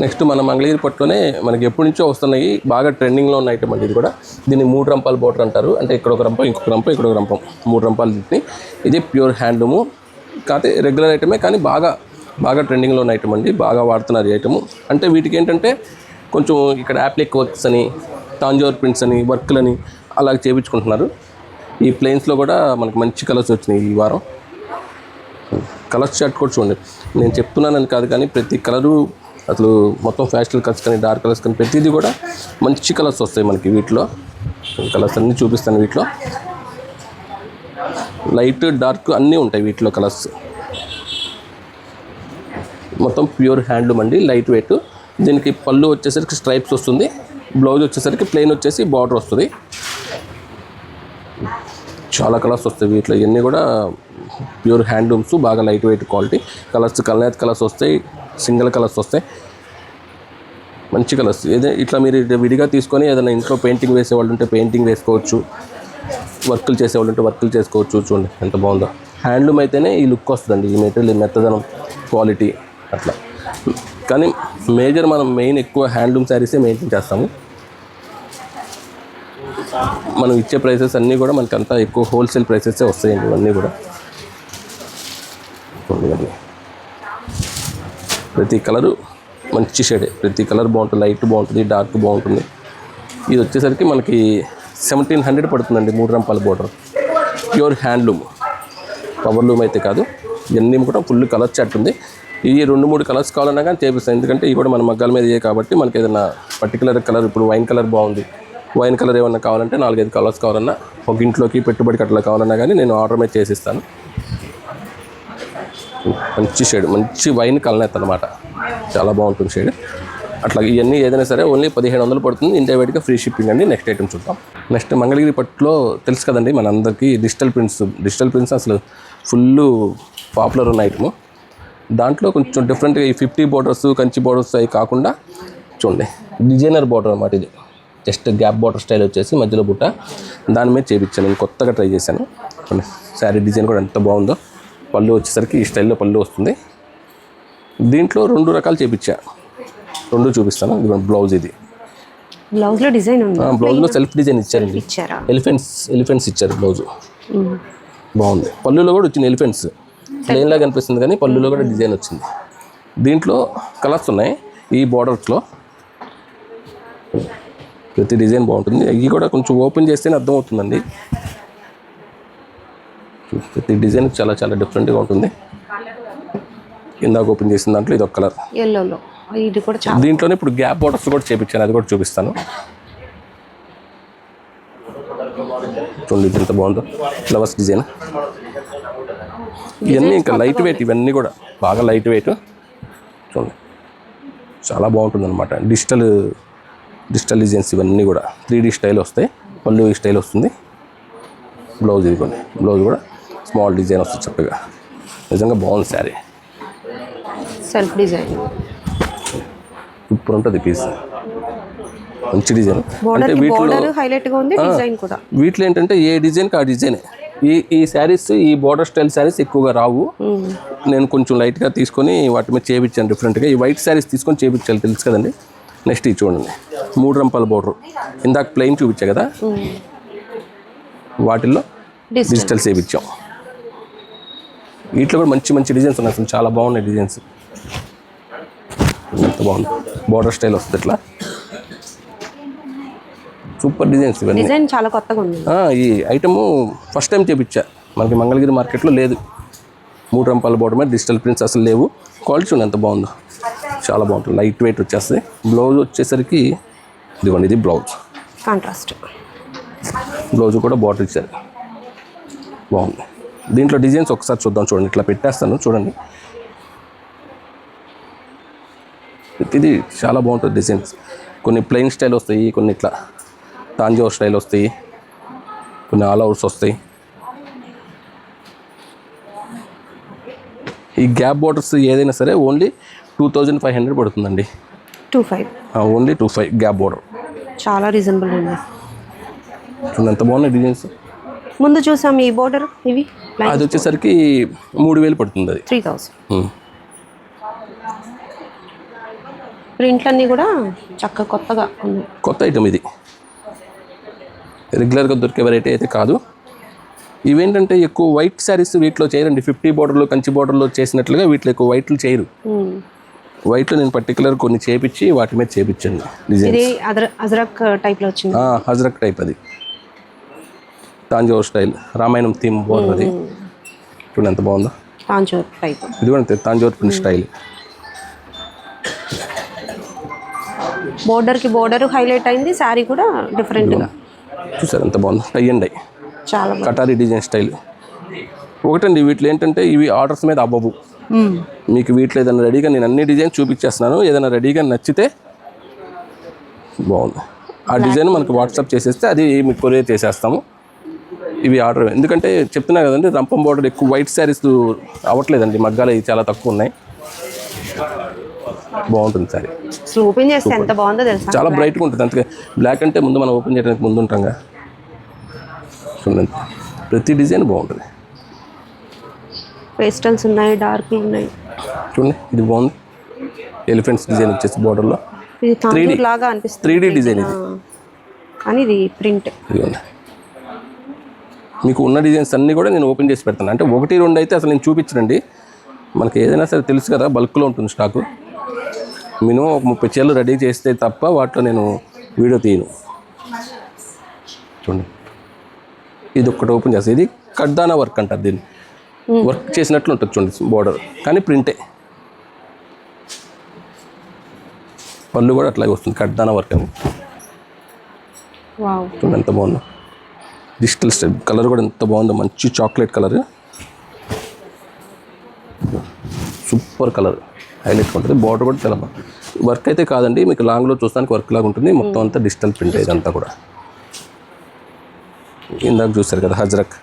Next మన మంగళగిరి పట్టులోనే మనకి ఎప్పటి నుంచో వస్తున్నాయి, బాగా ట్రెండింగ్లో ఉన్న ఐటమ్ అండి ఇది కూడా. దీన్ని 3 రంపాల బోర్డర్ అంటారు. అంటే ఇక్కడ ఒక రంపం, ఇంకొక రంపం, ఇక్కడ ఒక రంపం, 3 రంపాలు తిట్టి. ఇది ప్యూర్ హ్యాండ్లూము, కాకపోతే రెగ్యులర్ ఐటమే, కానీ బాగా ట్రెండింగ్లో ఉన్న ఐటమ్ అండి. బాగా వాడుతున్నారు ఈ ఐటము. అంటే వీటికి ఏంటంటే కొంచెం ఇక్కడ యాప్లిక్ వర్క్స్ అని, తాంజోర్ ప్రింట్స్ అని, వర్క్లని అలా చేయించుకుంటున్నారు. ఈ ప్లెయిన్స్లో కూడా మనకు మంచి కలర్స్ వచ్చినాయి ఈ వారం. కలర్స్ చార్ట్ కూడా చూడండి. నేను చెప్తున్నానని కాదు, కానీ ప్రతి కలరు అసలు మొత్తం ఫ్యాషనల్ కలర్స్ కానీ, డార్క్ కలర్స్ కానీ, ప్రతిదీ కూడా మంచి కలర్స్ వస్తాయి మనకి వీటిలో. కలర్స్ అన్నీ చూపిస్తాను. వీటిలో లైట్, డార్క్ అన్నీ ఉంటాయి వీటిలో కలర్స్. మొత్తం ప్యూర్ హ్యాండ్లూమ్ అండి, లైట్ వెయిట్. దీనికి పళ్ళు వచ్చేసరికి స్ట్రైప్స్ వస్తుంది, బ్లౌజ్ వచ్చేసరికి ప్లెయిన్ వచ్చేసి బార్డర్ వస్తుంది. చాలా కలర్స్ వస్తాయి వీటిలో. ఇవన్నీ కూడా ప్యూర్ హ్యాండ్లూమ్స్, బాగా లైట్ వెయిట్ క్వాలిటీ. కలర్స్ కల్నేత్ కలర్స్ వస్తాయి, సింగిల్ కలర్స్ వస్తాయి, మంచి కలర్స్. ఏదో ఇట్లా మీరు విడిగా తీసుకొని ఏదైనా ఇంట్లో పెయింటింగ్ వేసేవాళ్ళు ఉంటే పెయింటింగ్ వేసుకోవచ్చు, వర్కులు చేసేవాళ్ళు ఉంటే వర్కులు చేసుకోవచ్చు. చూడండి ఎంత బాగుందో. హ్యాండ్లూమ్ అయితేనే ఈ లుక్ వస్తుందండి, ఈ మెటీరియల్ మెత్తదనం, క్వాలిటీ అట్లా. కానీ మనం మెయిన్ ఎక్కువ హ్యాండ్లూమ్ శారీసే మెయింటైన్ చేస్తాము. మనం ఇచ్చే ప్రైసెస్ అన్నీ కూడా మనకి అంతా ఎక్కువ హోల్సేల్ ప్రైసెసే వస్తాయండి ఇవన్నీ కూడా. ప్రతి కలరు మంచి షేడే, ప్రతి కలర్ బాగుంటుంది, లైట్ బాగుంటుంది, డార్క్ బాగుంటుంది. ఇది వచ్చేసరికి మనకి 1700 పడుతుందండి 3 రంపాల border. Pure handloom, power loom అయితే కాదు. ఇవన్నీ కూడా ఫుల్ కలర్ చార్ట్ ఉంది. ఈ 2-3 కలర్స్ కావాలన్నా కానీ చేపిస్తాను, ఎందుకంటే ఇవి కూడా మన మగ్గాల మీద ఇవే కాబట్టి. మనకి ఏదైనా పర్టికులర్ కలర్, ఇప్పుడు వైన్ కలర్ బాగుంది, వైన్ కలర్ ఏమన్నా కావాలంటే 4-5 కలర్స్ కావాలన్నా, ఒక ఇంట్లోకి పెట్టుబడికి అట్లా కావాలన్నా కానీ నేను ఆర్డర్ మీద చేసిస్తాను. మంచి షేడ్, మంచి వైన్ కలనేత్ అనమాట, చాలా బాగుంటుంది షేడ్. అట్లా ఇవన్నీ ఏదైనా సరే ఓన్లీ 1500 పడుతుంది, ఇండియా వైడ్గా ఫ్రీ షిప్పింగ్ అండి. నెక్స్ట్ ఐటమ్ చూద్దాం. నెక్స్ట్ మంగళగిరి పట్టులో తెలుసు కదండి మనందరికీ డిజిటల్ ప్రింట్స్ అసలు ఫుల్ పాపులర్ ఉన్న ఐటము. దాంట్లో కొంచెం డిఫరెంట్గా ఈ 50 బోర్డర్స్, కంచి బోర్డర్స్ అవి కాకుండా చూడండి డిజైనర్ బోర్డర్ అనమాట. ఇది జస్ట్ గ్యాప్ బోర్డర్ స్టైల్ వచ్చేసి మధ్యలో బుట్ట, దాని మీద చేయించాను. నేను కొత్తగా ట్రై చేశాను. శారీ డిజైన్ కూడా ఎంత బాగుందో. పళ్ళు వచ్చేసరికి ఈ స్టైల్లో పళ్ళు వస్తుంది. దీంట్లో 2 రకాలు చేయించా, 2 చూపిస్తాను. ఇది బ్లౌజ్, ఇది బ్లౌజ్లో డిజైన్ ఉంది, బ్లౌజ్లో సెల్ఫ్ డిజైన్ ఇచ్చారండి. ఎలిఫెంట్స్ ఇచ్చారు బ్లౌజ్. బాగుంది. పళ్ళులో కూడా వచ్చింది ఎలిఫెంట్స్, ప్లెయిన్ లాగా అనిపిస్తుంది కానీ పళ్ళులో కూడా డిజైన్ వచ్చింది. దీంట్లో కలర్స్ ఉన్నాయి ఈ బోర్డర్స్లో. ప్రతి డిజైన్ బాగుంటుంది. ఇవి కూడా కొంచెం ఓపెన్ చేస్తేనే అర్థమవుతుందండి. ప్రతి డిజైన్ చాలా చాలా డిఫరెంట్గా ఉంటుంది. ఇందాక ఓపెన్ చేసిన దాంట్లో ఇది ఒక కలర్, ఎల్లోలో. ఇది కూడా చాలా. దీంట్లోనే ఇప్పుడు గ్యాప్ బోర్డర్స్ కూడా చేపించాను, అది కూడా చూపిస్తాను. చూడండి ఎంత బాగుందో ఫ్లవర్స్ డిజైన్. ఇవన్నీ ఇంకా లైట్ వెయిట్, ఇవన్నీ కూడా బాగా లైట్ వెయిట్. చూడండి చాలా బాగుంటుంది అనమాట. డిజిటల్ డిజైన్స్ ఇవన్నీ కూడా 3D స్టైల్ వస్తాయి. పళ్ళు ఈ స్టైల్ వస్తుంది. బ్లౌజ్ ఇదిగోండి, బ్లౌజ్ కూడా స్మాల్ డిజైన్ వస్తుంది చక్కగా. నిజంగా బాగుంది శారీ. సెల్ఫ్ డిజైన్ సూపర్ ఉంటుంది పీస్, మంచి డిజైన్. అంటే వీటిలో ఏంటంటే ఏ డిజైన్కి ఆ డిజైనే. ఈ శారీస్, ఈ బోర్డర్ స్టైల్ శారీస్ ఎక్కువగా రావు. నేను కొంచెం లైట్గా తీసుకొని వాటి మీద చేయించాను డిఫరెంట్గా. ఈ వైట్ శారీస్ తీసుకొని చేయించాలి, తెలుసు కదండి. నెక్స్ట్ ఇది చూడండి 3 రంపాల బోర్డర్. ఇందాక ప్లెయిన్ చూపించా కదా, వాటిల్లో డిజిటల్ చేయించాం. వీటిలో కూడా మంచి మంచి డిజైన్స్ ఉన్నాయి, అసలు చాలా బాగున్నాయి డిజైన్స్. ఎంత బాగుంది బోర్డర్ స్టైల్ వస్తుంది ఇట్లా. సూపర్ డిజైన్స్ ఇవన్నీ. డిజైన్ చాలా కొత్తగా ఉంది. ఈ ఐటము ఫస్ట్ టైం చేయించా, మనకి మంగళగిరి మార్కెట్లో లేదు. 3 రంపాల బోర్డర్ మీద డిజిటల్ ప్రింట్స్ అసలు లేవు. క్వాలిటీ చూడండి ఎంత బాగుందో, చాలా బాగుంటుంది. లైట్ వెయిట్ వచ్చేస్తుంది. బ్లౌజ్ వచ్చేసరికి ఇదిగోండి, ఇది బ్లౌజ్ కాంట్రాస్ట్. బ్లౌజ్ కూడా బార్డర్ ఇచ్చారు, బాగుంది. దీంట్లో డిజైన్స్ ఒకసారి చూద్దాం. చూడండి ఇట్లా పెట్టేస్తాను చూడండి. ఇది చాలా బాగుంటుంది డిజైన్స్. కొన్ని ప్లెయిన్ స్టైల్ వస్తాయి, కొన్ని ఇట్లా తాంజోర్ స్టైల్ వస్తాయి, కొన్ని ఆల్ అవుట్స్ వస్తాయి. ఈ గ్యాప్ బోర్డర్స్ ఏదైనా సరే ఓన్లీ 2500 పడుతుందండి. 25 ఓన్లీ 25 గ్యాప్ బోర్డర్. చాలా రీజనబుల్ ఉంది. ఎంత బాగున్నాయి డిజైన్స్. ముందు చూసాం ఈ బోర్డర్, ఇవి అది వచ్చేసరికి 3000 పడుతుంది. అది 3000. ప్రింట్లన్నీ కూడా చక్కగా కొత్తగా ఉన్నాయి. కొత్త ఐటమ్ ఇది, రెగ్యులర్గా దొరికే వెరైటీ అయితే కాదు. ఇవేంటంటే ఎక్కువ వైట్ శారీస్ వీటిలో చేయరండి. 50 బోర్డర్లో కంచి బోర్డర్లో చేసినట్లుగా వీటిలో ఎక్కువ వైట్లు చేయరు. వైట్లో నేను పర్టికులర్ కొన్ని చేపించి వాటి మీద చేపించాను డిజైన్. ఇది అజరక్ టైప్లో వచ్చింది. హజరక్ టైప్ అది, Tanjore style Ramayanam theme border అది. చూడండి ఎంత బాగుందో. తాంజోర్ టైప్, ఇది కూడా అంతే, తాంజోర్ ప్రింట్ స్టైల్. బోర్డర్కి బోర్డర్ హైలైట్ అయింది, శారీ కూడా డిఫరెంట్గా. చూసారు ఎంత బాగుందో, టై అండ్ డై చాలా బాగుంది. కటారీ డిజైన్ స్టైల్. ఒకటండి వీటిలో ఏంటంటే ఇవి ఆర్డర్స్ మీద అవ్వవు. మీకు వీటిలో ఏదైనా రెడీగా నేను అన్ని డిజైన్ చూపించేస్తున్నాను. ఏదైనా రెడీగా నచ్చితే బాగుంది ఆ డిజైన్ మనకు వాట్సాప్ చేసేస్తే అది మీకు కొరియర్ చేసేస్తాము. ఇవి ఆర్డర్, ఎందుకంటే చెప్తున్నా కదండి రంపం బోర్డర్ ఎక్కువ వైట్ శారీస్ అవ్వట్లేదండి, మగ్గాలు ఇవి చాలా తక్కువ ఉన్నాయి. బాగుంటుంది సారీ. అసలు ఓపెన్ చేస్తే ఎంత బాగుందో తెలుసా, చాలా బ్రైట్గా ఉంటుంది. అందుకే బ్లాక్ అంటే ముందు మనం ఓపెన్ చేయడానికి ముందు ఉంటాంగా. చూడండి ప్రతి డిజైన్ బాగుంటుంది. పేస్టల్స్ ఉన్నాయి, డార్క్లు ఉన్నాయి. చూడండి ఇది బాగుంది, ఎలిఫెంట్స్ డిజైన్ వచ్చేసి బోర్డర్లో ఇది తాంజూర్ లాగా అనిపిస్తుంది. 3D డిజైన్ ఇది, కానీ ఇది ప్రింట్. ఇదిగోండి మీకు ఉన్న డిజైన్స్ అన్నీ కూడా నేను ఓపెన్ చేసి పెడతాను. అంటే 1, 2 అయితే అసలు నేను చూపించనండి. మనకి ఏదైనా సరే తెలుసు కదా, బల్క్లో ఉంటుంది స్టాకు. మినిమం ఒక 30 చీరలు రెడీ చేస్తే తప్ప వాటిలో నేను వీడియో తీయను. చూడండి ఇది ఒక్కటి ఓపెన్ చేస్తాను. ఇది కడ్దానా వర్క్ అంటారు దీన్ని. వర్క్ చేసినట్లు ఉంటుంది చూడండి బోర్డర్, కానీ ప్రింటే. పళ్ళు కూడా అట్లాగే వస్తుంది, కడ్దానా వర్క్ అని. వావ్, చూడండి ఎంత బాగుందో. డిజిటల్ స్టైల్ కలర్ కూడా ఎంత బాగుందో, మంచి chocolate colour, super colour, highlight ఉంటుంది. బార్డర్ కూడా చాలా బాగుంది. వర్క్ అయితే కాదండి, మీకు లాంగ్లో చూస్తానికి వర్క్ లాగా ఉంటుంది. మొత్తం అంతా డిజిటల్ ప్రింట్ ఇదంతా కూడా. ఇందాక చూస్తారు కదా హజరక్.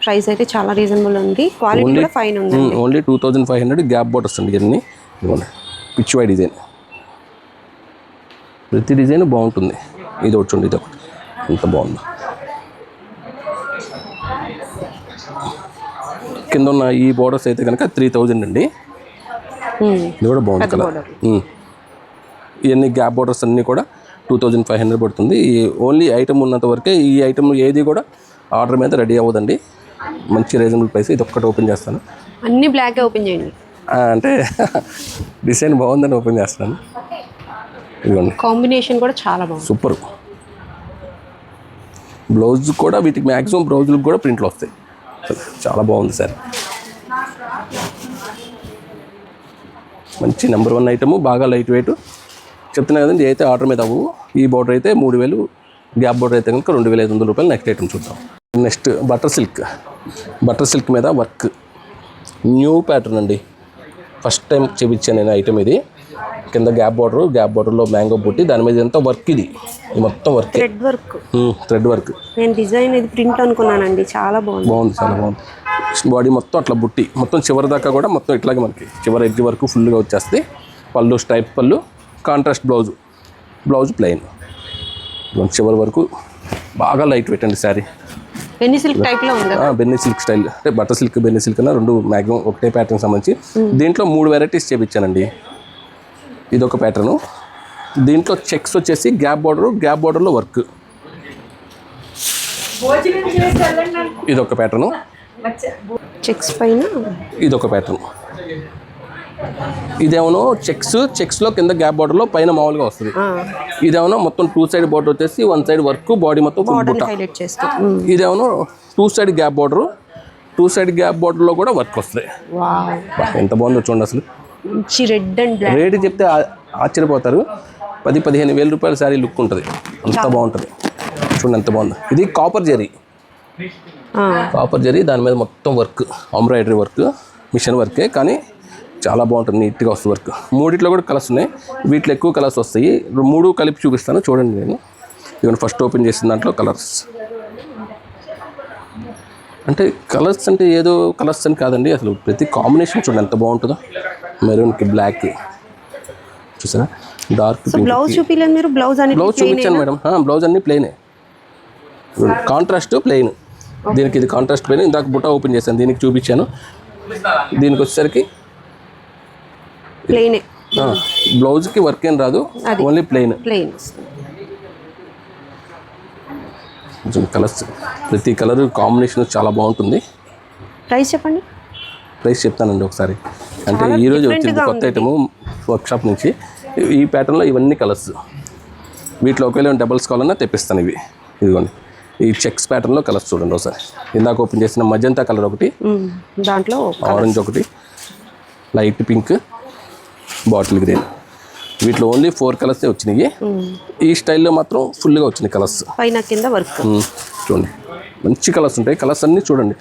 ప్రైస్ అయితే చాలా రీజనబుల్ ఉంది, క్వాలిటీ కూడా ఫైన్ ఉంది. ఓన్లీ 2500. గ్యాప్ బోర్డర్స్ అండి ఇవన్నీ. ఇవ్వండి పిచ్ వై డిజైన్, ప్రతి డిజైన్ బాగుంటుంది. ఇది ఒకటి చూడండి, ఇది ఒకటి ఎంత బాగుందో. కింద ఉన్న ఈ బోర్డర్స్ అయితే కనుక 3000 అండి. ఇది కూడా బాగుంది కలర్. ఇవన్నీ గ్యాప్ బోర్డర్స్ అన్నీ కూడా 2500 పడుతుంది. ఈ ఓన్లీ ఐటమ్ ఉన్నంత వరకే. ఈ ఐటమ్ ఏది కూడా ఆర్డర్ మీద రెడీ అవ్వదండి. మంచి రీజనబుల్ ప్రైస్. ఇది ఒక్కటి ఓపెన్ చేస్తాను. అన్ని బ్లాక్ ఓపెన్ చేయండి. అంటే డిజైన్ బాగుందని ఓపెన్ చేస్తున్నాను. ఇదిగోండి కాంబినేషన్ కూడా చాలా బాగుంది, సూపర్. బ్లౌజ్ కూడా వీటికి మ్యాక్సిమం బ్లౌజులకు కూడా ప్రింట్లు వస్తాయి. చాలా బాగుంది సార్. మంచి నెంబర్ 1 ఐటము, బాగా లైట్ వెయిట్. చెప్తున్నా కదండి అయితే ఆర్డర్ మీద అవ్వు. ఈ బోర్డర్ అయితే 3000, గ్యాప్ బోర్డర్ అయితే కనుక 2500 రూపాయలు. నెక్స్ట్ ఐటమ్ చూద్దాం. Next butter silk. Butter silk మీద వర్క్, న్యూ ప్యాటర్న్ అండి. ఫస్ట్ టైం చూపించాను నేను ఐటమ్ ఇది. కింద గ్యాప్ బోర్డర్లో మ్యాంగో బుట్టి, దాని మీద ఎంత వర్క్. ఇది మొత్తం వర్క్, థ్రెడ్ వర్క్. నేను డిజైన్ ఇది ప్రింట్ అనుకున్నానండి, చాలా బాగుంది. చాలా బాగుంది. బాడీ మొత్తం అట్లా బుట్టి, మొత్తం చివరి దాకా కూడా మొత్తం ఇట్లాగే మనకి చివరి ఎడ్జ్ వరకు ఫుల్గా వచ్చేస్తుంది. పళ్ళు స్ట్రైప్ పళ్ళు, కాంట్రాస్ట్ బ్లౌజ్ ప్లెయిన్. చివరి వరకు బాగా లైట్ వెయిట్ అండి శారీ. బెన్నీ సిల్క్ టైప్లో ఉంది కదా. బెన్నీ సిల్క్ స్టైల్, అంటే బటర్ సిల్క్ బెన్నీ సిల్క్ అన్న రెండు మ్యాక్సిమం ఒకటే ప్యాటర్న్ సంబంధించి. దీంట్లో 3 వెరైటీస్ చేపించానండి. ఇదొక ప్యాటర్ను. దీంట్లో చెక్స్ వచ్చేసి గ్యాప్ బోర్డర్లో వర్క్. ఇదొక ప్యాటర్ను. చెక్స్ పైన ఇదొక ప్యాటర్న్. ఇదేమో చెక్స్లో కింద గ్యాప్ బోర్డర్లో పైన మామూలుగా వస్తుంది. ఇదేమో మొత్తం 2 సైడ్ బోర్డర్ వచ్చేసి 1 సైడ్ వర్క్, బాడీ మొత్తం బుట్ట. ఇదేమో 2 side gap border, 2 side gap బోర్డర్లో కూడా వర్క్ వస్తుంది. ఎంత బాగుందో చూడండి అసలు. Red and black. రేట్ చెప్తే ఆశ్చర్యపోతారు. 10-15 వేల రూపాయల శారీ లుక్ ఉంటుంది, అంత బాగుంటుంది. చూడండి ఎంత బాగుందో. ఇది కాపర్ జరీ, దాని మీద మొత్తం వర్క్, ఎంబ్రాయిడరీ వర్క్, మిషన్ వర్కే, కానీ చాలా బాగుంటుంది, నీట్గా వస్తుంది వర్క్. 3 కూడా కలర్స్ ఉన్నాయి. వీటిలో ఎక్కువ కలర్స్ వస్తాయి. 3 కలిపి చూపిస్తాను చూడండి. నేను ఇవన్నీ ఫస్ట్ ఓపెన్ చేసిన దాంట్లో కలర్స్. అంటే కలర్స్ అంటే ఏదో కలర్స్ అని కాదండి, అసలు ప్రతి కాంబినేషన్ చూడండి ఎంత బాగుంటుందో. మెరూన్కి బ్లాక్ చూసారా, డార్క్ బ్లౌజ్ చూపించలేదు మీరు. బ్లౌజ్ చూపించాను మేడం. బ్లౌజ్ అన్ని ప్లెయినే, కాంట్రాస్ట్ ప్లెయిన్. దీనికి ఇది కాంట్రాస్ట్ ప్లెయిన్. ఇందాక బుట్ట ఓపెన్ చేశాను, దీనికి చూపించాను. దీనికి వచ్చేసరికి బ్లౌజ్కి వర్క్ ఏం రాదు, ఓన్లీ ప్లెయిన్. ప్లెయిన్ కలర్స్ ప్రతి కలర్ కాంబినేషన్ చాలా బాగుంటుంది. ప్రైస్ చెప్పండి. ప్రైస్ చెప్తానండి ఒకసారి. అంటే ఈరోజు వచ్చింది కొత్త ఐటము వర్క్షాప్ నుంచి. ఈ ప్యాటర్న్లో ఇవన్నీ కలర్స్. వీటిలో ఒకవేళ డబల్స్ కావాలన్నా తెప్పిస్తాను. ఇదిగోండి ఈ చెక్స్ ప్యాటర్న్లో కలర్స్ చూడండి ఒకసారి. ఇందాక ఓపెన్ చేసిన మజంతా కలర్ ఒకటి, దాంట్లో ఆరెంజ్ ఒకటి, లైట్ పింక్, బాటిల్ గ్రీన్. వీటిలో ఓన్లీ 4 కలర్స్ వచ్చినాయి. ఈ స్టైల్లో మాత్రం ఫుల్గా వచ్చినాయి కలర్స్. పైన కింద వర్క్ చూడండి మంచి కలర్స్ ఉంటాయి. కలర్స్ అన్నీ చూడండి.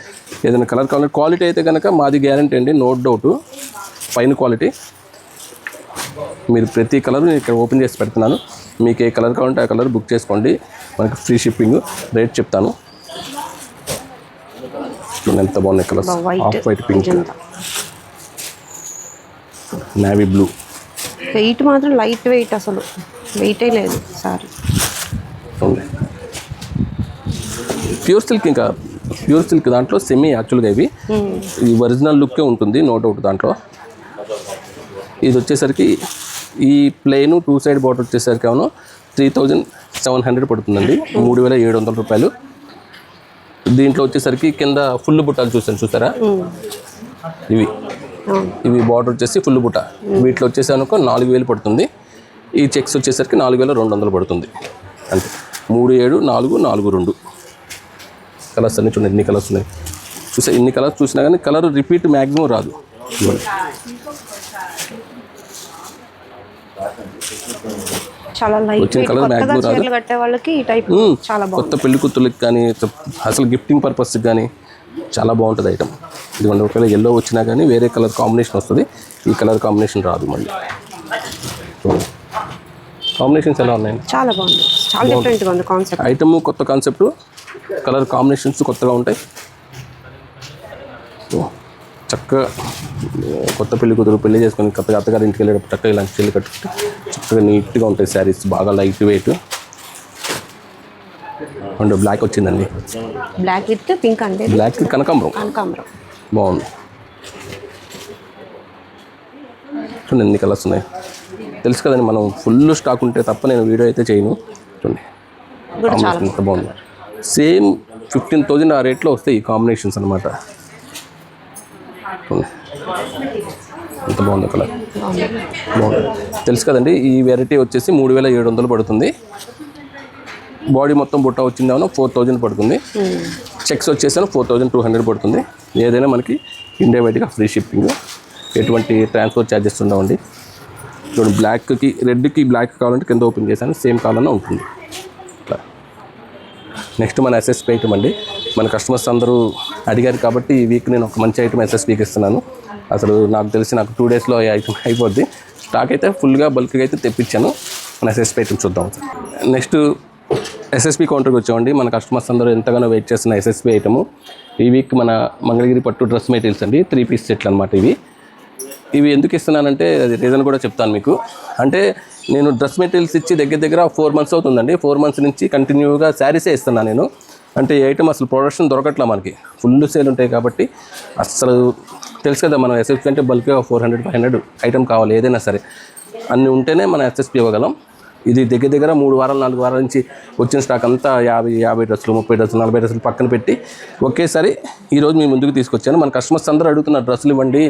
ఏదైనా కలర్ కావాలంటే క్వాలిటీ అయితే కనుక మాది గ్యారంటీ అండి, నో డౌట్. పైన క్వాలిటీ మీరు ప్రతి కలర్ నేను ఇక్కడ ఓపెన్ చేసి పెడుతున్నాను. మీకు ఏ కలర్ కావాలంటే ఆ కలర్ బుక్ చేసుకోండి. మనకి ఫ్రీ షిప్పింగ్. రేట్ చెప్తాను. చూడండి ఎంత బాగున్నాయి colours. Off white pink, navy blue. Weight మాత్రం లైట్ వెయిట్, అసలు వెయిటే లేదు సారీ. Pure silk. ఇంకా ప్యూర్ సిల్క్ దాంట్లో సెమీ యాక్చువల్గా ఇవి ఈ ఒరిజినల్ లుక్కే ఉంటుంది, నో డౌట్. దాంట్లో ఇది వచ్చేసరికి ఈ ప్లెయిన్ 2 సైడ్ బార్డర్ వచ్చేసరికి అవును 3700 పడుతుందండి, 3700 రూపాయలు. దీంట్లో వచ్చేసరికి కింద ఫుల్ బుట్టాలు చూసారా, ఇవి బార్డర్ వచ్చేసి ఫుల్ బుట్ట. వీటిలో వచ్చేసి అనుకో 4000 పడుతుంది. ఈ చెక్స్ వచ్చేసరికి 4200 పడుతుంది. అంతే. 374442 కలర్స్ అన్నీ చూడండి. ఎన్ని కలర్స్ ఉన్నాయి ఇన్ని కలర్స్ చూసినా కానీ కలర్ రిపీట్ మ్యాక్సిమం రాదు. చాలా లైట్ వెయిట్. కొత్తగా చీరలు కట్టే వాళ్ళకి ఈ టైప్ చాలా బాగుంది. కొత్త పెళ్లి కూతుర్లకి కానీ అసలు గిఫ్టింగ్ పర్పస్కి కానీ చాలా బాగుంటుంది ఐటమ్. ఇదిగోండి ఒకవేళ ఎల్లో వచ్చినా కానీ వేరే కలర్ కాంబినేషన్ వస్తుంది, ఈ కలర్ కాంబినేషన్ రాదు. మళ్ళీ కాంబినేషన్స్ ఎలా ఉన్నాయి? చాలా బాగుంది, చాలా డిఫరెంట్గా ఉంది కాన్సెప్ట్. ఐటమ్ కొత్త కాన్సెప్ట్, కలర్ కాంబినేషన్స్ కొత్తగా ఉంటాయి. చక్కగా కొత్త పెళ్లి కూతురు పెళ్లి చేసుకొని కొత్తగా అత్తగారి ఇంటికి వెళ్ళేటప్పుడు చక్కగా ఇలాంటి చెల్లి కట్టుకుంటే చక్కగా నీట్గా ఉంటాయి శారీస్. బాగా లైట్ వెయిట్. అండ్ బ్లాక్ వచ్చిందండి, బ్లాక్ విత్ పింక్. అంటే బ్లాక్ కనకాంబరం బాగుంది. చూడండి ఎన్ని కలర్స్ ఉన్నాయి. తెలుసు కదండి, మనం ఫుల్ స్టాక్ ఉంటే తప్ప నేను వీడియో అయితే చేయను. చూడండి కాంబినేషన్ ఎంత బాగుంది. సేమ్ 15,000 ఆ రేట్లో వస్తాయి ఈ కాంబినేషన్స్ అనమాట. ఎంత బాగుంది కలర్, బాగుంది. తెలుసు కదండి, ఈ వెరైటీ వచ్చేసి 3700 పడుతుంది. బాడీ మొత్తం బుట్ట వచ్చిందేమో 4000 పడుతుంది. చెక్స్ వచ్చేసాను 4200 పడుతుంది. ఏదైనా మనకి ఇండియా బయటగా ఫ్రీ షిప్పింగ్, ఎటువంటి ట్రాన్స్పోర్ట్ ఛార్జెస్ ఉండవండి. చూడండి బ్లాక్కి రెడ్కి బ్లాక్ కావాలంటే కింద ఓపెన్ చేశాను, సేమ్ కావాలన్నా ఉంటుంది. నెక్స్ట్ మన ఎస్ఎస్పీ ఐటమ్ అండి. మన కస్టమర్స్ అందరూ అడిగారు కాబట్టి ఈ వీక్ నేను ఒక మంచి ఐటమ్ ఎస్ఎస్పీకి ఇస్తున్నాను. అసలు నాకు తెలిసి 2 డేస్లో ఈ ఐటమ్ అయిపోద్ది. స్టాక్ అయితే ఫుల్గా బల్క్గా అయితే తెప్పించాను. మన ఎస్ఎస్పీ ఐటమ్ చూద్దాం. నెక్స్ట్ ఎస్ఎస్పీ కౌంటర్కి వచ్చామండి. మన కస్టమర్స్ అందరూ ఎంతగానో వెయిట్ చేస్తున్న ఎస్ఎస్పీ ఐటము. ఈ వీక్ మన మంగళగిరి పట్టు డ్రెస్ మెటీరియల్స్ అండి, 3 పీస్ సెట్లు అనమాట. ఇవి ఎందుకు ఇస్తున్నానంటే అది రీజన్ కూడా చెప్తాను మీకు. అంటే నేను డ్రెస్ మెటీరియల్స్ ఇచ్చి దగ్గర 4 months అవుతుందండి. 4 months నుంచి కంటిన్యూగా శారీసే ఇస్తున్నాను నేను. అంటే ఈ ఐటమ్ అసలు ప్రొడక్షన్ దొరకట్లా, మనకి ఫుల్ సేల్ ఉంటాయి కాబట్టి. అసలు తెలుసు కదా, మనం ఎస్ఎస్పీ అంటే బల్క్గా 400-500 ఐటమ్ కావాలి ఏదైనా సరే. అన్నీ ఉంటేనే మనం ఎస్ఎస్పీ ఇవ్వగలం. ఇది దగ్గర 3 వారాలు 4 వారాల నుంచి వచ్చిన స్టాక్ అంతా 50 డ్రెస్సులు, 30 డ్రెస్సులు, 40 డ్రెస్సులు పక్కన పెట్టి ఒకేసారి ఈరోజు మీ ముందుకు తీసుకొచ్చాను. మన కస్టమర్స్ అందరూ అడుగుతున్నారు డ్రెస్సులు ఇవ్వండి,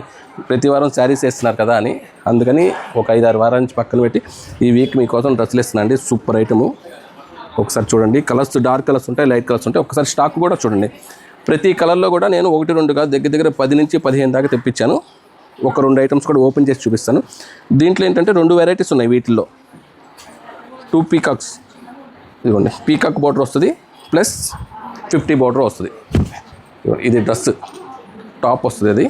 ప్రతి వారం శారీస్ వేస్తున్నారు కదా అని. అందుకని ఒక 5-6 వారాల నుంచి పక్కన పెట్టి ఈ వీక్ మీకోసం డ్రెస్సులు ఇస్తున్నాండి. Super item. ఒకసారి చూడండి, కలర్స్ డార్క్ కలర్స్ ఉంటాయి, లైట్ కలర్స్ ఉంటాయి. ఒకసారి స్టాక్ కూడా చూడండి. ప్రతి కలర్లో కూడా నేను 1-2 కాదు దగ్గర 10 నుంచి 15 దాకా తెప్పించాను. 1-2 ఐటమ్స్ కూడా ఓపెన్ చేసి చూపిస్తాను. దీంట్లో ఏంటంటే 2 వెరైటీస్ ఉన్నాయి. వీటిల్లో 2 పీకాక్స్. ఇదిగోండి పీకాక్ బార్డర్ వస్తుంది ప్లస్ 50 బార్డర్ వస్తుంది. ఇది డ్రెస్ టాప్ వస్తుంది.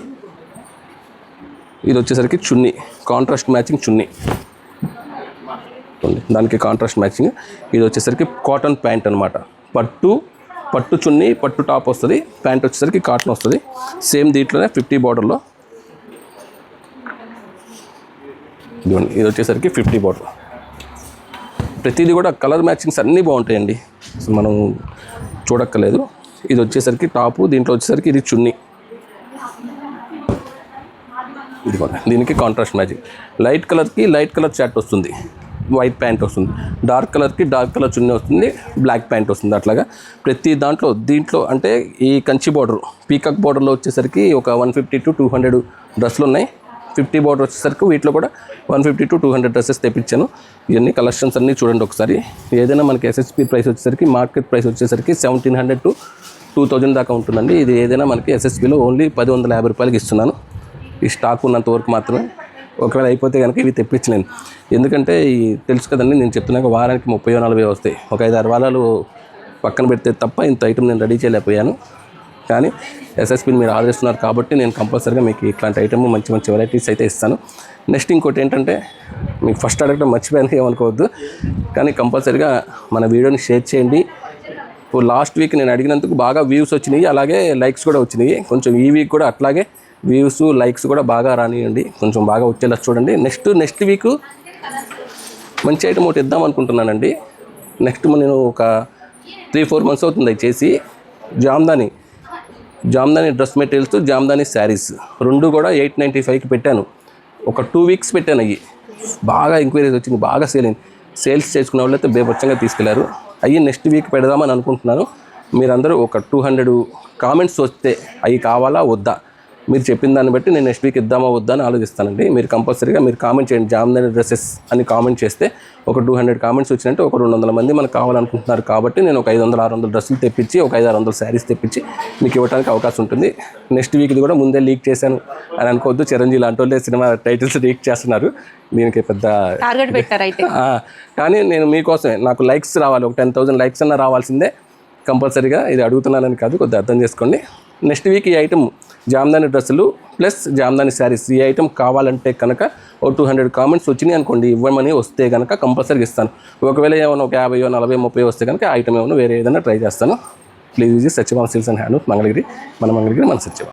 ఇది వచ్చేసరికి చున్నీ, కాంట్రాస్ట్ మ్యాచింగ్ చున్నీ, దానికి కాంట్రాస్ట్ మ్యాచింగ్. ఇది వచ్చేసరికి కాటన్ ప్యాంట్ అనమాట. పట్టు చున్నీ, పట్టు టాప్ వస్తుంది. ప్యాంట్ వచ్చేసరికి కాటన్ వస్తుంది. సేమ్ దీంట్లోనే 50 బార్డర్లో. ఇది వచ్చేసరికి 50 బార్డర్. ప్రతిదీ కూడా కలర్ మ్యాచింగ్స్ అన్నీ బాగుంటాయండి, అసలు మనం చూడక్కర్లేదు. ఇది వచ్చేసరికి టాపు, దీంట్లో వచ్చేసరికి ఇది చున్నీ. ఇదిగోండి, దీనికి కాంట్రాస్ట్ మ్యాచింగ్. లైట్ కలర్కి లైట్ కలర్ షర్ట్ వస్తుంది, వైట్ ప్యాంట్ వస్తుంది. డార్క్ కలర్కి డార్క్ కలర్ చున్నీ వస్తుంది, బ్లాక్ ప్యాంట్ వస్తుంది. అట్లాగా ప్రతి దీంట్లో అంటే ఈ కంచి బార్డర్, పీకాక్ బార్డర్లో వచ్చేసరికి ఒక 150 to 200 డ్రెస్సులు ఉన్నాయి. 50 బార్డర్ వచ్చేసరికి వీటిలో కూడా 150 to 200 డ్రెస్సెస్ తెప్పించాను. ఇవన్నీ కలెక్షన్స్ అన్నీ చూడండి ఒకసారి. ఏదైనా మనకి ఎస్ఎస్పి ప్రైస్ వచ్చేసరికి, మార్కెట్ ప్రైస్ వచ్చేసరికి 1700 to 2000 దాకా ఉంటుందండి. ఇది ఏదైనా మనకి ఎస్ఎస్పిలో ఓన్లీ 1050 రూపాయలకి ఇస్తున్నాను. ఈ స్టాక్ ఉన్నంత వరకు మాత్రమే. ఒకవేళ అయిపోతే కనుక ఇవి తెప్పించలేను. ఎందుకంటే ఈ తెలుసు కదండి, నేను చెప్తున్నాక వారానికి 30-40 వస్తాయి. ఒక 5-6 వారాలు పక్కన పెడితే తప్ప ఇంత ఐటమ్ నేను రెడీ చేయలేకపోయాను. కానీ ఎస్ఎస్పిని మీరు ఆదరిస్తున్నారు కాబట్టి నేను కంపల్సరీగా మీకు ఇట్లాంటి ఐటమ్ మంచి మంచి వెరైటీస్ అయితే ఇస్తాను. నెక్స్ట్ ఇంకోటి ఏంటంటే, మీకు ఫస్ట్ అడగడం మర్చిపోయాను, ఏమనుకోవద్దు. కానీ కంపల్సరీగా మన వీడియోని షేర్ చేయండి. లాస్ట్ వీక్ నేను అడిగినందుకు బాగా వ్యూస్ వచ్చినాయి, అలాగే లైక్స్ కూడా వచ్చినాయి. కొంచెం ఈ వీక్ కూడా అట్లాగే వ్యూస్ లైక్స్ కూడా బాగా రానియండి, కొంచెం బాగా వచ్చేలా చూడండి. నెక్స్ట్ వీక్ మంచి ఐటమ్ ఒకటి ఇద్దాం అనుకుంటున్నానండి. నెక్స్ట్ నేను ఒక 3-4 months అవుతుంది అవి చేసి. జామ్దాని డ్రెస్ మెటీరియల్స్, జామ్దాని శారీస్ రెండు కూడా 895కి పెట్టాను. ఒక 2 weeks పెట్టాను. అవి బాగా ఎంక్వైరీస్ వచ్చింది, బాగా సేల్స్ చేసుకునే వాళ్ళు అయితే బేబచ్చంగా తీసుకెళ్లారు. అవి నెక్స్ట్ వీక్ పెడదామని అనుకుంటున్నాను. మీరందరూ ఒక 200 కామెంట్స్ వస్తే అవి కావాలా వద్దా, మీరు చెప్పిన దాన్ని బట్టి నేను నెక్స్ట్ వీక్ ఇద్దామా వద్దా అని ఆలోచిస్తానండి. మీరు కంపల్సరీగా మీరు కామెంట్ చేయండి, జామ్దాని డ్రెస్సెస్ అని కామెంట్ చేస్తే ఒక 200 కామెంట్స్ వచ్చినట్టు ఒక 200 మంది మనకు కావాలనుకుంటున్నారు. కాబట్టి నేను ఒక 500-600 డ్రెస్సులు తెప్పించి, ఒక 500-600 శారీస్ తెప్పించి మీకు ఇవ్వడానికి అవకాశం ఉంటుంది. నెక్స్ట్ వీక్ది కూడా ముందే లీక్ చేశాను అని అనుకోవద్దు. చిరంజీవి లాంటి వాళ్ళే సినిమా టైటిల్స్ లీక్ చేస్తున్నారు. దీనికి పెద్ద టార్గెట్ పెట్టారు అయితే. కానీ నేను మీకోసమే, నాకు లైక్స్ రావాలి, ఒక 10,000 లైక్స్ అన్న రావాల్సిందే. కంపల్సరీగా ఇది అడుగుతున్నానని కాదు, కొద్దిగా అర్థం చేసుకోండి. నెక్స్ట్ వీక్ ఈ ఐటమ్ జామ్దాని డ్రెస్సులు ప్లస్ జామ్దాని శారీస్, ఈ ఐటమ్ కావాలంటే కనుక ఓ 200 కామెంట్స్ వచ్చినాయి అనుకోండి, ఇవ్వమని వస్తే కనుక కంపల్సరీగా ఇస్తాను. ఒకవేళ ఏమైనా ఒక 50, 40, 30 వస్తే కనుక ఐటమ్ ఏమైనా వేరే ఏదైనా ట్రై చేస్తాను. Please visit Satyabhama silks and handlooms, Mangalagiri, మన సత్యభామ.